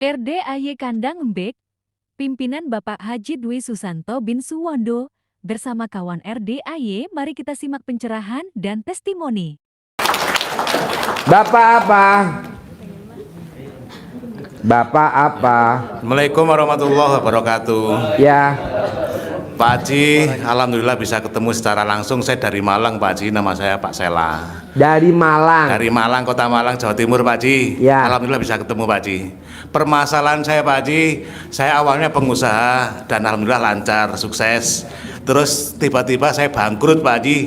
RDAY Kandang Embek, pimpinan Bapak Haji Dwi Susanto bin Suwondo, bersama kawan RDAY, mari kita simak pencerahan dan testimoni. Bapak apa? Bapak apa? Assalamualaikum warahmatullahi wabarakatuh. Ya, Pak Haji, alhamdulillah bisa ketemu secara langsung. Saya dari Malang, Pak Haji. Nama saya Pak Sela. dari Malang. Dari Malang, Kota Malang, Jawa Timur, Pak Haji. Ya. Alhamdulillah bisa ketemu, Pak Haji. Permasalahan saya, Pak Haji, saya awalnya pengusaha dan alhamdulillah lancar, sukses. Terus tiba-tiba saya bangkrut, Pak Haji.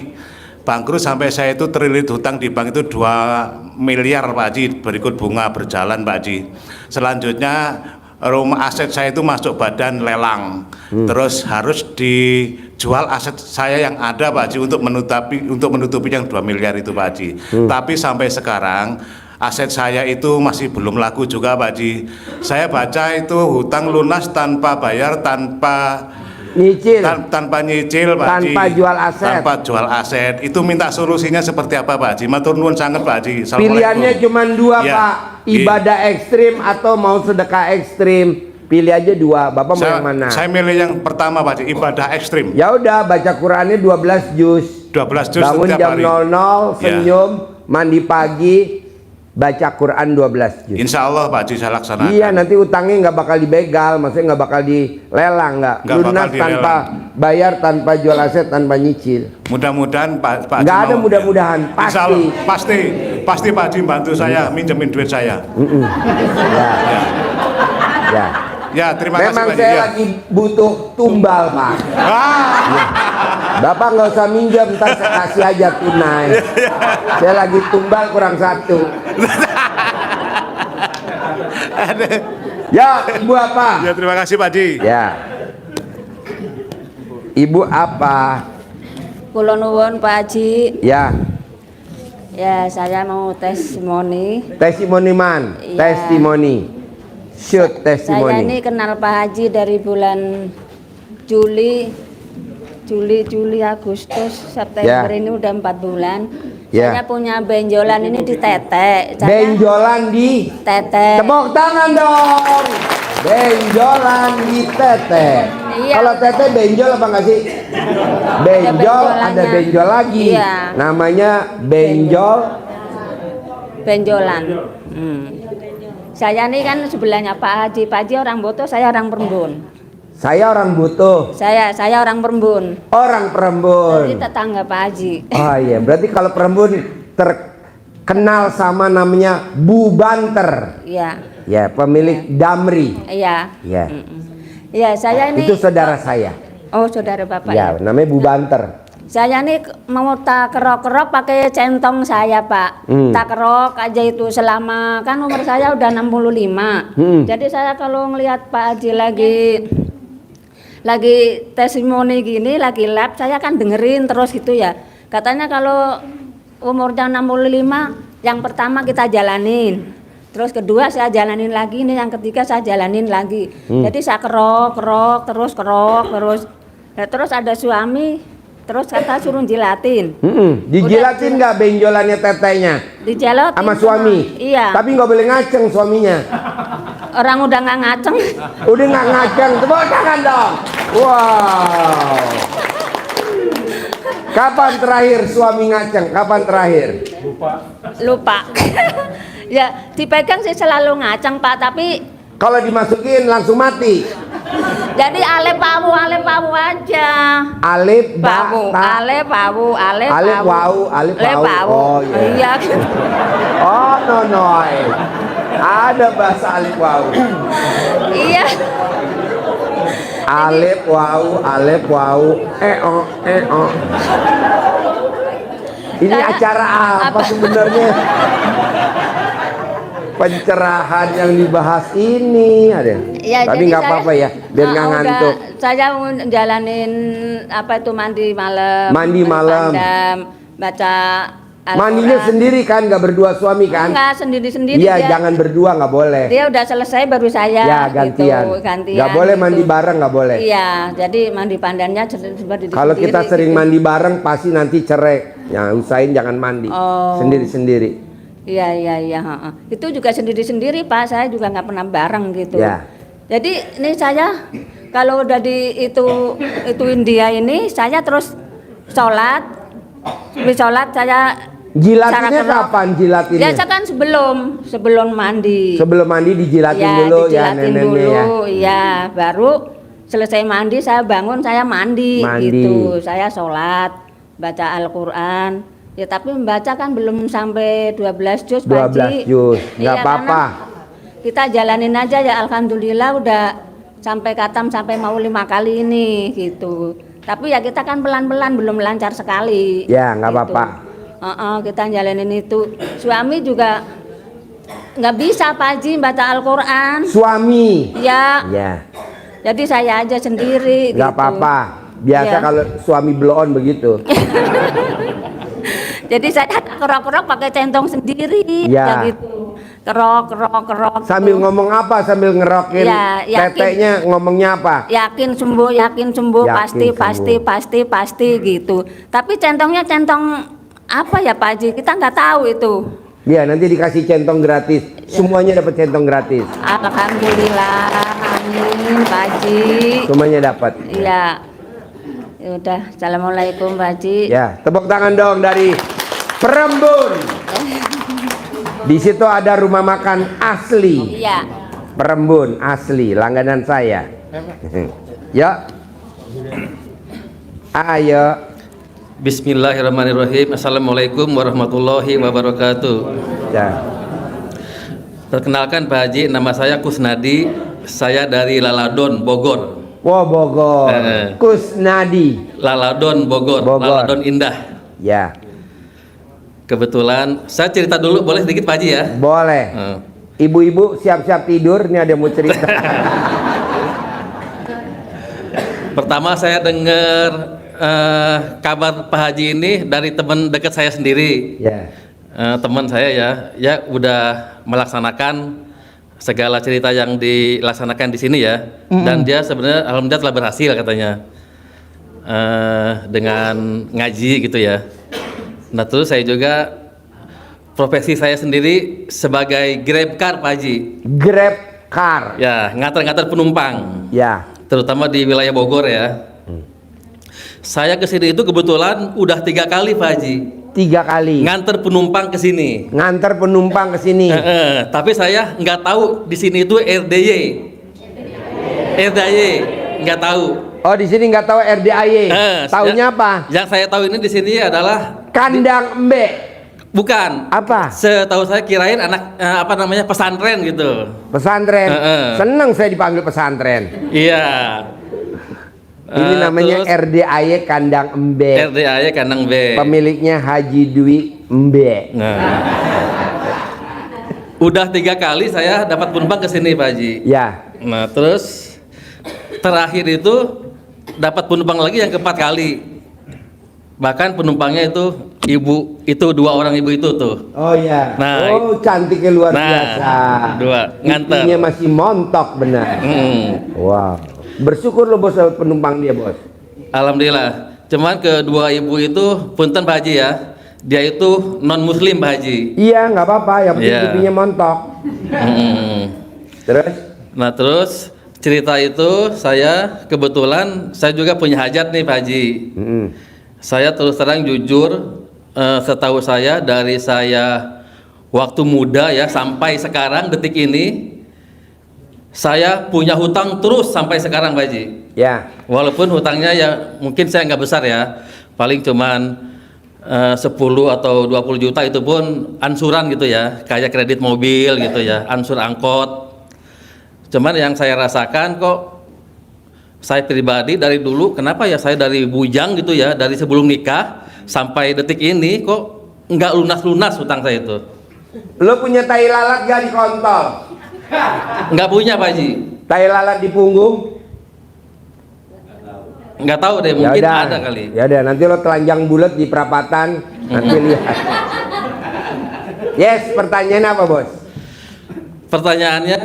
Bangkrut sampai saya itu terlilit hutang di bank itu 2 miliar, Pak Haji, berikut bunga berjalan, Pak Haji. Selanjutnya rumah aset saya itu masuk badan lelang, terus harus dijual aset saya yang ada, Pak Haji, untuk menutupi yang 2 miliar itu, Pak Haji. Tapi sampai sekarang aset saya itu masih belum laku juga, Pak Haji. Saya baca itu hutang lunas tanpa bayar, tanpa Nyicil. tanpa nyicil, Pak Haji. Tanpa jual aset. Tanpa jual aset. Itu minta solusinya seperti apa, Pak Haji? Matur nuwun sangat, Pak Haji. Pilihannya cuma 2, Ya. Pak. Ibadah ekstrim atau mau sedekah ekstrim. Pilih aja 2. Bapak mau yang mana? Saya milih yang pertama, Pak Haji, ibadah ekstrim. Ya udah, baca Qurannya 12 juz. 12 juz Bangun setiap jam hari. 00, Ya. senyum, mandi pagi, baca Quran 12 juz. Insya Allah, Pak Haji, saya laksanakan. Iya, nanti utangnya nggak bakal dibegal, maksudnya nggak bakal dilelang, nggak Nggak lunas bakal tanpa bayar, tanpa jual aset, tanpa nyicil. Mudah-mudahan Pak Haji Nggak ada mau- mudah-mudahan, Insya Allah, pasti Pak Haji bantu saya, minjemin duit saya. Ya, ya. Ya, terima kasih, Memang Pak Haji. saya Ya. lagi butuh tumbal, Pak. Bapak nggak usah minjem, ntar saya kasih aja tunai. Saya lagi tumbal kurang 1. Ya, ibu apa? Ya, terima kasih, Pak Haji. Ya. Ibu apa? Kula nuwun Pak Haji. Ya. Ya, saya mau testimoni. Testimoni man, Iya. testimoni, shoot Saya testimoni. ini kenal Pak Haji dari bulan Juli, Agustus, September Ya. ini udah 4 bulan. Ya. Saya punya benjolan ini di tete. Benjolan di tete. tepuk tangan dong. Benjolan di tete. Iya. Kalau tete benjol apa nggak sih? Benjol, benjolannya. ada benjol lagi. Iya. Namanya benjol. Benjolan. Saya ini kan sebelahnya Pak Haji. Pak Haji orang Boto, saya orang Perembun. Saya orang butuh. Saya orang Perembun. Orang Jadi Perembun. tetangga Pak Haji. Oh iya, berarti kalau Perembun terkenal sama namanya Bu Banter. Iya. Ya, pemilik Damri. Iya. Ya. Iya, saya ini. Itu saudara saya. Oh, saudara Bapak. Ya, Ya. namanya Bu Banter. Saya ini mau tak kerok-kerok pakai centong saya, Pak. Tak kerok aja itu selama kan umur saya udah 65. Jadi saya kalau ngelihat Pak Haji lagi testimoni gini, lagi lab, saya kan dengerin terus gitu ya. Katanya kalau umurnya 65, yang pertama kita jalanin. Terus kedua saya jalanin lagi, nih yang ketiga saya jalanin lagi. Jadi saya kerok terus. Nah, terus ada suami, terus kata suruh jilatin. Dijilatin nggak benjolannya tetenya Dijelotin sama suami? Iya. Tapi nggak boleh ngaceng suaminya. Orang udah nggak ngaceng. Udah nggak ngaceng, tepuk tangan dong. Wow. Kapan terakhir suami ngaceng? Kapan terakhir? Lupa. Ya dipegang sih selalu ngaceng Pak, tapi Kalau dimasukin langsung mati. jadi ale pawu aja. Alif Pawu, ale pawu. Alif wau, alif wau. Oh iya. Iya. Oh nonoy. Ada bahasa alif wau. Iya. Alif wau, oh. Ini Saya- acara apa sebenarnya? Pencerahan yang dibahas ini ada. Ya, Tapi jadi nggak saya- apa-apa ya, biar nggak udah, ngantuk. Saya mau jalanin apa itu mandi malam. Mandi malam. Pandam, baca Al-Quran. Mandinya sendiri kan, nggak berdua suami kan? Enggak, sendiri-sendiri. Iya, dia. jangan berdua, nggak boleh. Dia udah selesai baru saya. Ya gantian. Gitu, gantian. Nggak boleh gitu. mandi bareng, nggak boleh. Iya, jadi mandi pandannya seperti Kalau kita sering mandi bareng pasti nanti cerai. Ya usahain jangan mandi Oh. sendiri-sendiri. Iya. Heeh. Itu juga sendiri-sendiri Pak, saya juga nggak pernah bareng gitu. Ya. Jadi ini saya kalau udah ituin dia ini, saya terus sholat, habis sholat saya Jilatinnya cara kerok. kapan jilatinnya? Biasa kan sebelum mandi. Sebelum mandi dijilatin dulu ya dijilatin neneknya ya. dulu, ya. Baru selesai mandi saya bangun, saya mandi. Gitu. Saya sholat, baca Al-Qur'an. Ya tapi membaca kan belum sampai 12 juz Pak 12 Haji. juz, nggak Iya, apa-apa. karena kita jalanin aja ya, alhamdulillah udah sampai katam sampai mau 5 kali ini gitu. Tapi ya kita kan pelan-pelan, belum lancar sekali. Ya, nggak gitu. apa-apa. Kita jalanin itu. Suami juga nggak bisa Pak Haji baca Al-Qur'an. Suami. Ya. Ya. Jadi saya aja sendiri. Nggak gitu. apa-apa. Biasa Iya. kalau suami blow on begitu. Jadi saya kerok-kerok pakai centong sendiri. Ya. Ya gitu. Kerok. Sambil ngomong apa? Sambil ngerokin Ya, yakin. teteknya ngomongnya apa? Yakin sembuh, Yakin pasti gitu. Tapi centongnya centong apa ya Pak Haji? Kita nggak tahu itu. Ya, nanti dikasih centong gratis. Semuanya dapat centong gratis. Alhamdulillah, amin Pak Haji. Semuanya dapat. Iya. Ya udah, assalamualaikum Pak Haji. Ya, tepuk tangan dong dari Perembun. Di situ ada rumah makan asli. Iya. Perembun asli, langganan saya. Yuk. Ayo. Bismillahirrahmanirrahim. Assalamualaikum warahmatullahi wabarakatuh. Ya. Perkenalkan Pak Haji, nama saya Kusnadi. Saya dari Laladon, Bogor. Wow, Bogor. Kusnadi. Laladon, Bogor. Laladon Indah. Ya. Kebetulan saya cerita dulu, boleh sedikit Pak Haji ya? Boleh. Ibu-ibu siap-siap tidur, nih ada yang mau cerita. Pertama saya dengar kabar Pak Haji ini dari teman dekat saya sendiri. Ya. Teman saya ya udah melaksanakan segala cerita yang dilaksanakan di sini ya. Dan dia sebenarnya alhamdulillah telah berhasil katanya dengan ngaji gitu ya. Nah terus saya juga profesi saya sendiri sebagai Grab Car Pak Haji. Grab car. Ya, ngantar-ngantar penumpang. Ya. Terutama di wilayah Bogor ya. Saya kesini itu kebetulan udah 3 kali Pak Haji. 3 kali. Nganter penumpang ke sini. Ngantar penumpang ke sini. Tapi saya nggak tahu di sini itu RDY. RDY nggak tahu. Oh, di sini nggak tahu RDAY. Taunya apa? Yang saya tahu ini di sini adalah Kandang Embe. bukan. Apa? Setahu saya kirain anak apa namanya pesantren gitu. Pesantren. Seneng saya dipanggil pesantren. Iya. Ini namanya terus RDAY Kandang Embe. RDY Kandang B. Pemiliknya Haji Dwi Embe. Nah. Udah 3 kali saya dapat penumpang ke sini Pak Haji. Ya. Nah terus terakhir itu dapat penumpang lagi yang keempat kali. Bahkan penumpangnya itu ibu, itu 2 orang ibu itu tuh. Oh ya. Nah, oh cantiknya luar nah, biasa. 2 nganter. Istrinya masih montok benar. Wow. Bersyukur lo bos dapat penumpang dia bos. Alhamdulillah. Cuman kedua ibu itu punten Pak Haji ya. Dia itu non muslim Pak Haji. Iya nggak apa-apa. Yang penting Iya. pipinya montok. Terus? Nah terus cerita itu saya kebetulan saya juga punya hajat nih Pak Haji. Saya terus terang jujur, setahu saya dari saya waktu muda ya sampai sekarang detik ini saya punya hutang terus sampai sekarang Pak Haji. Ya. Walaupun hutangnya ya mungkin saya nggak besar ya, paling cuman 10 atau 20 juta itu pun ansuran gitu ya, kayak kredit mobil gitu ya, ansur angkot. Cuman yang saya rasakan kok saya pribadi dari dulu, kenapa ya saya dari bujang gitu ya, dari sebelum nikah sampai detik ini kok nggak lunas-lunas hutang saya itu. Lo punya tai lalat gak di kontol? Nggak punya Pak Haji. Tai lalat di punggung? Nggak tahu deh, mungkin ada kali. Ya udah, nanti lo telanjang bulat di perapatan, nanti lihat. Yes, pertanyaannya apa bos? Pertanyaannya,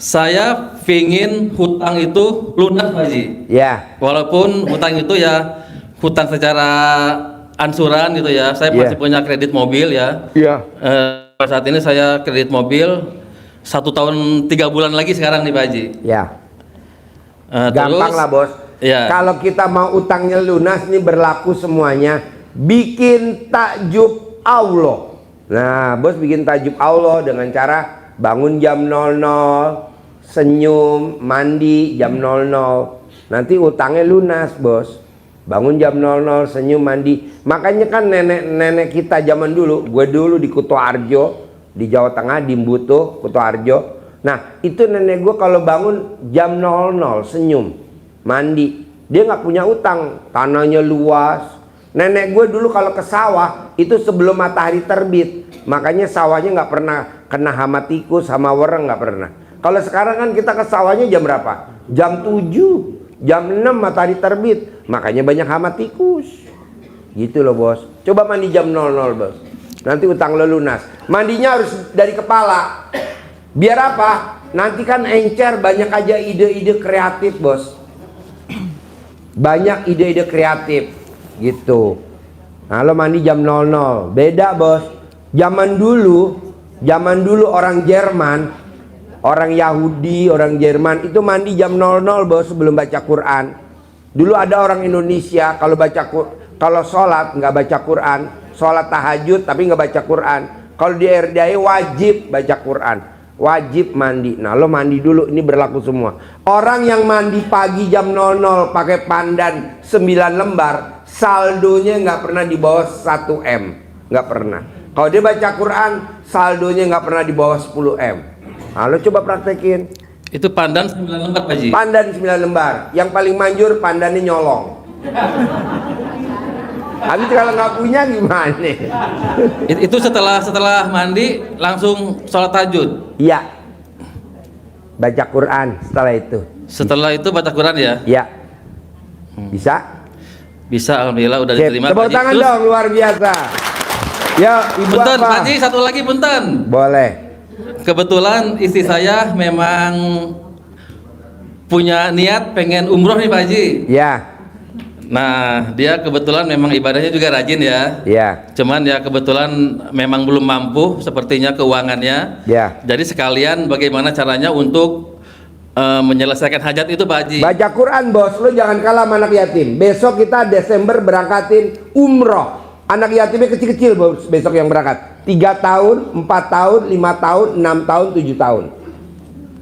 saya pingin hutang itu lunas Pak Haji. Ya. Walaupun hutang itu ya hutang secara ansuran gitu ya. Saya Iya. masih punya kredit mobil ya. Iya. Saat ini saya kredit mobil 1 tahun 3 bulan lagi sekarang nih Pak Haji. Ya. Terus, Gampang lah bos. Ya. Kalau kita mau utangnya lunas nih berlaku semuanya. Bikin takjub Allah. Nah bos bikin takjub Allah dengan cara bangun jam 00, senyum, mandi jam 00. Nanti utangnya lunas bos. Bangun jam 00, senyum, mandi. Makanya kan nenek-nenek kita zaman dulu, gue dulu di Kutoarjo, di Jawa Tengah, di Mbutuh, Kutoarjo. Nah itu nenek gue kalau bangun jam 00 senyum mandi, dia nggak punya utang, tanahnya luas. Nenek gue dulu kalau ke sawah itu sebelum matahari terbit, makanya sawahnya nggak pernah kena hama tikus, hama wereng nggak pernah. Kalau sekarang kan kita ke sawahnya jam berapa? Jam 7, jam 6 matahari terbit, makanya banyak hama tikus. Gitu loh bos. Coba mandi jam 00 bos, nanti utang lo lunas. Mandinya harus dari kepala. Biar apa? Nanti kan encer, banyak aja ide-ide kreatif bos. Banyak ide-ide kreatif gitu. Nah lo mandi jam 00. Beda bos. Zaman dulu orang Jerman, orang Yahudi, orang Jerman itu mandi jam 00 bos sebelum baca Quran. Dulu ada orang Indonesia kalau sholat nggak baca Quran, sholat tahajud tapi nggak baca Quran. Kalau di RDI wajib baca Quran. Wajib mandi. Nah lo mandi dulu, ini berlaku semua. Orang yang mandi pagi jam 00 pakai pandan 9 lembar, saldonya nggak pernah di bawah 1 M, nggak pernah. Kalau dia baca Quran, saldonya nggak pernah di bawah 10 M. Nah lo coba praktekin. Itu pandan 9 lembar Pak Haji. Pandan 9 lembar. Yang paling manjur pandannya nyolong. Habis kalau nggak punya gimana? Itu setelah mandi langsung sholat tahajud. Iya. Baca Quran setelah itu. Setelah itu baca Quran ya? Iya. Bisa? Bisa, alhamdulillah udah Sip. diterima. Tepuk Pak Haji. tangan Terus, dong, luar biasa. Ya, ibu punten, apa? Pak Haji, satu lagi punten. Boleh. Kebetulan istri saya memang punya niat pengen umroh nih Pak Haji. Ya, Nah, dia kebetulan memang ibadahnya juga rajin ya. ya, Cuman ya kebetulan memang belum mampu sepertinya keuangannya. ya. Jadi sekalian bagaimana caranya untuk menyelesaikan hajat itu Pak Haji. Baca Quran bos, lo jangan kalah sama anak yatim. Besok kita Desember berangkatin umroh. Anak yatimnya kecil-kecil bos, besok yang berangkat. 3 tahun, 4 tahun, 5 tahun, 6 tahun, 7 tahun.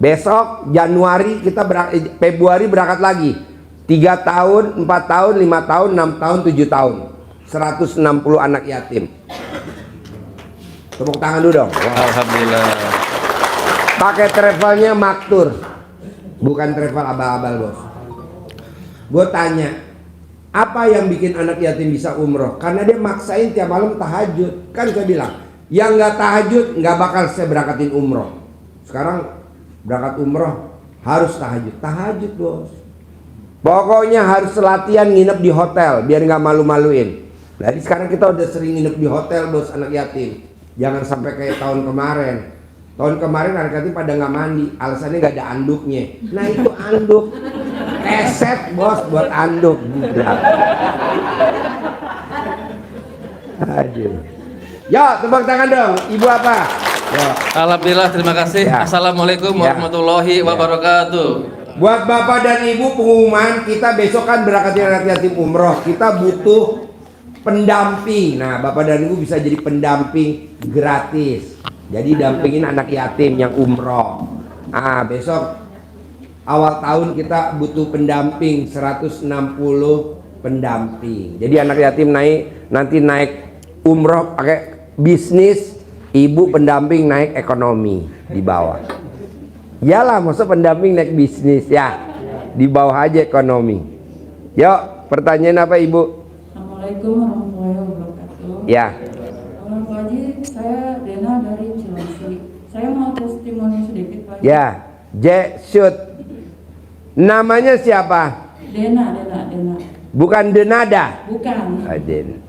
Besok Januari kita Februari berangkat lagi. 3 tahun, 4 tahun, 5 tahun, 6 tahun, 7 tahun. 160 anak yatim. Tepuk tangan dulu dong. Wow. Alhamdulillah. Pakai travelnya Maktur, bukan travel abal-abal bos. Gue tanya, apa yang bikin anak yatim bisa umroh? Karena dia maksain tiap malam tahajud. Kan saya bilang, yang nggak tahajud nggak bakal saya berangkatin umroh. Sekarang berangkat umroh harus tahajud. Tahajud bos. Pokoknya harus latihan nginep di hotel biar nggak malu-maluin. Jadi sekarang kita udah sering nginep di hotel bos anak yatim. Jangan sampai kayak tahun kemarin. Tahun kemarin anak yatim pada nggak mandi, alasannya nggak ada anduknya. Nah itu anduk, keset bos buat anduk. Gila. Aduh. Yo, tepuk tangan dong. Ibu apa? Yo. Alhamdulillah, terima kasih. Ya. Assalamualaikum Ya. warahmatullahi wabarakatuh. Buat bapak dan ibu pengumuman, kita besok kan berangkatin anak yatim umroh. Kita butuh pendamping. Nah, bapak dan ibu bisa jadi pendamping gratis. Jadi dampingin anak yatim yang umroh. Ah, besok awal tahun kita butuh pendamping 160 pendamping. Jadi anak yatim nanti naik umroh pakai bisnis, ibu pendamping naik ekonomi di bawah. Yalah, masa pendamping naik bisnis ya, di bawah aja ekonomi. Yuk, pertanyaan apa ibu? Assalamualaikum warahmatullahi wabarakatuh. Ya, Pak Haji, saya Dena dari Cilengsi. Saya mau testimoni sedikit Pak Haji. ya, shoot. Namanya siapa? Dena. Bukan Denada. Bukan. Den.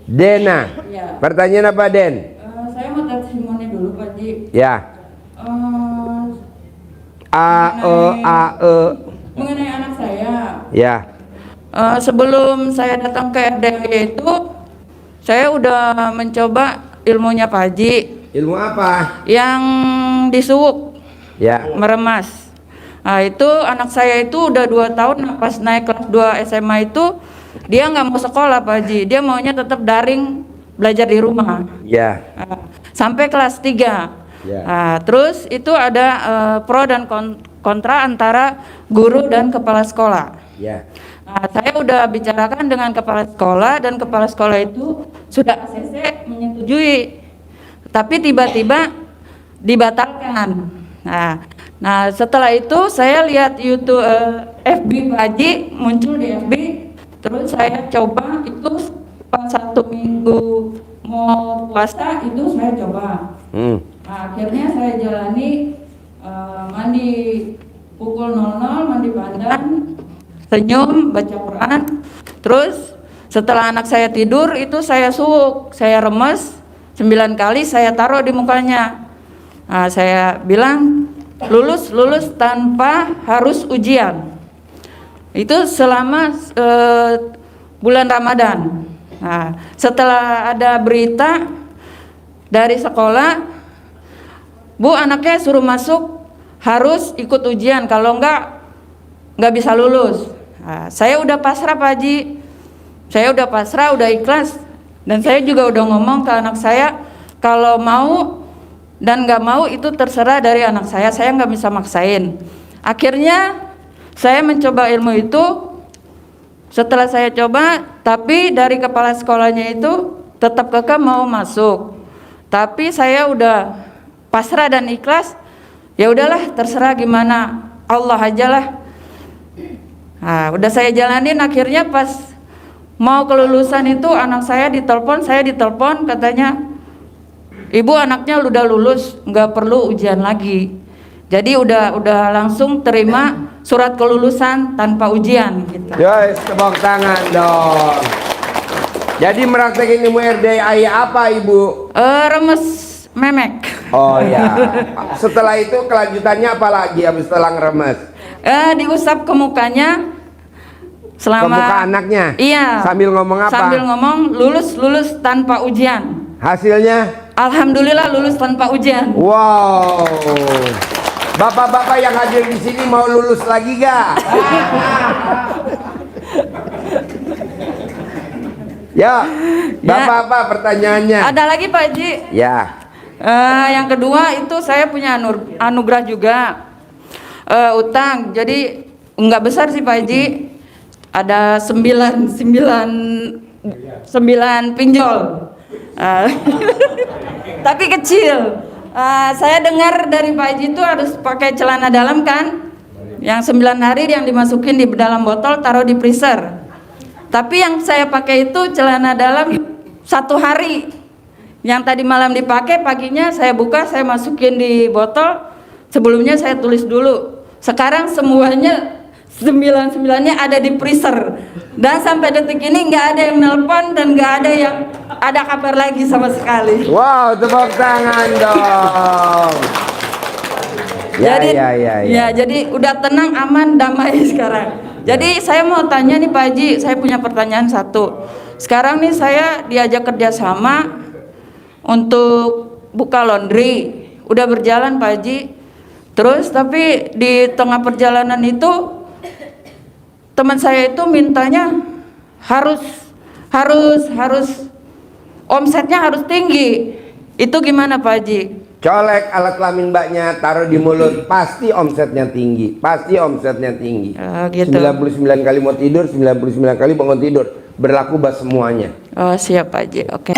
Dena. Ya. Pertanyaan apa Den? Saya mau testimoni dulu Pak Haji. Ya. Mengenai anak saya. Ya. Sebelum saya datang ke RDI itu, saya udah mencoba ilmunya Pak Haji Ilmu apa? yang disuwuk, Ya. meremas. Nah itu anak saya itu udah 2 tahun pas naik kelas 2 SMA itu dia nggak mau sekolah Pak Haji, dia maunya tetap daring belajar di rumah. Ya. Sampai kelas 3. Ya. Nah, terus itu ada pro dan kontra antara guru dan kepala sekolah. Ya. Nah, saya udah bicarakan dengan kepala sekolah dan kepala sekolah itu sudah ACC menyetujui, tapi tiba-tiba dibatalkan. Nah, setelah itu saya lihat YouTube FB Pak Haji muncul di FB, terus saya coba itu pas 1 minggu mau puasa itu saya coba. Nah, akhirnya saya jalani mandi pukul 00, mandi badan, senyum, baca Quran. Terus setelah anak saya tidur itu saya suwuk, saya remes 9 kali saya taruh di mukanya. Nah, saya bilang lulus tanpa harus ujian. Itu selama bulan Ramadan. Nah, setelah ada berita dari sekolah, Bu anaknya suruh masuk harus ikut ujian, kalau nggak bisa lulus. Nah, saya udah pasrah Pak Haji, saya udah pasrah, udah ikhlas, dan saya juga udah ngomong ke anak saya kalau mau dan nggak mau itu terserah dari anak saya nggak bisa maksain. Akhirnya saya mencoba ilmu itu. Setelah saya coba, tapi dari kepala sekolahnya itu tetap kekeh mau masuk. Tapi saya udah pasrah dan ikhlas. Ya udahlah, terserah gimana, Allah ajalah. Nah, udah saya jalanin. Akhirnya pas mau kelulusan itu anak saya ditelepon, katanya, Ibu anaknya udah lulus, nggak perlu ujian lagi. Jadi udah langsung terima surat kelulusan tanpa ujian gitu. Guys, tepuk tangan dong. Jadi meraktekin ilmu RDAI apa Ibu? Remes memek. Oh ya. Setelah itu kelanjutannya apa lagi habis setelah ngeremes? Diusap ke mukanya selama. Ke muka anaknya? Iya. Sambil ngomong apa? Sambil ngomong lulus tanpa ujian. Hasilnya? Alhamdulillah lulus tanpa ujian. Wow. Bapak-bapak yang hadir di sini mau lulus lagi gak? Ya, bapak apa pertanyaannya? Ada lagi Pak Haji. Ya. Yang kedua itu saya punya anugerah juga, utang. Jadi nggak besar sih Pak Haji. Ada 9 pinjol. Tapi kecil. Saya dengar dari Pak Haji itu harus pakai celana dalam kan? Yang 9 hari yang dimasukin di dalam botol, taruh di freezer. Tapi yang saya pakai itu celana dalam 1 hari. Yang tadi malam dipakai, paginya saya buka, saya masukin di botol. Sebelumnya saya tulis dulu. Sekarang semuanya 9-9-nya ada di freezer. Dan sampai detik ini nggak ada yang nelpon dan nggak ada yang ada kabar lagi sama sekali. Wow, tepuk tangan dong. Jadi udah tenang, aman, damai sekarang. Jadi saya mau tanya nih Pak Haji, saya punya pertanyaan satu. Sekarang nih saya diajak kerjasama untuk buka laundry, udah berjalan Pak Haji. Terus tapi di tengah perjalanan itu teman saya itu mintanya harus omsetnya harus tinggi. Itu gimana Pak Haji? Colek alat kelamin mbaknya, taruh di mulut, pasti omsetnya tinggi. Pasti omsetnya tinggi. Gitu. 99 kali mau tidur, 99 kali bangun tidur. Berlaku buat semuanya. Oh siap Pak Haji, oke.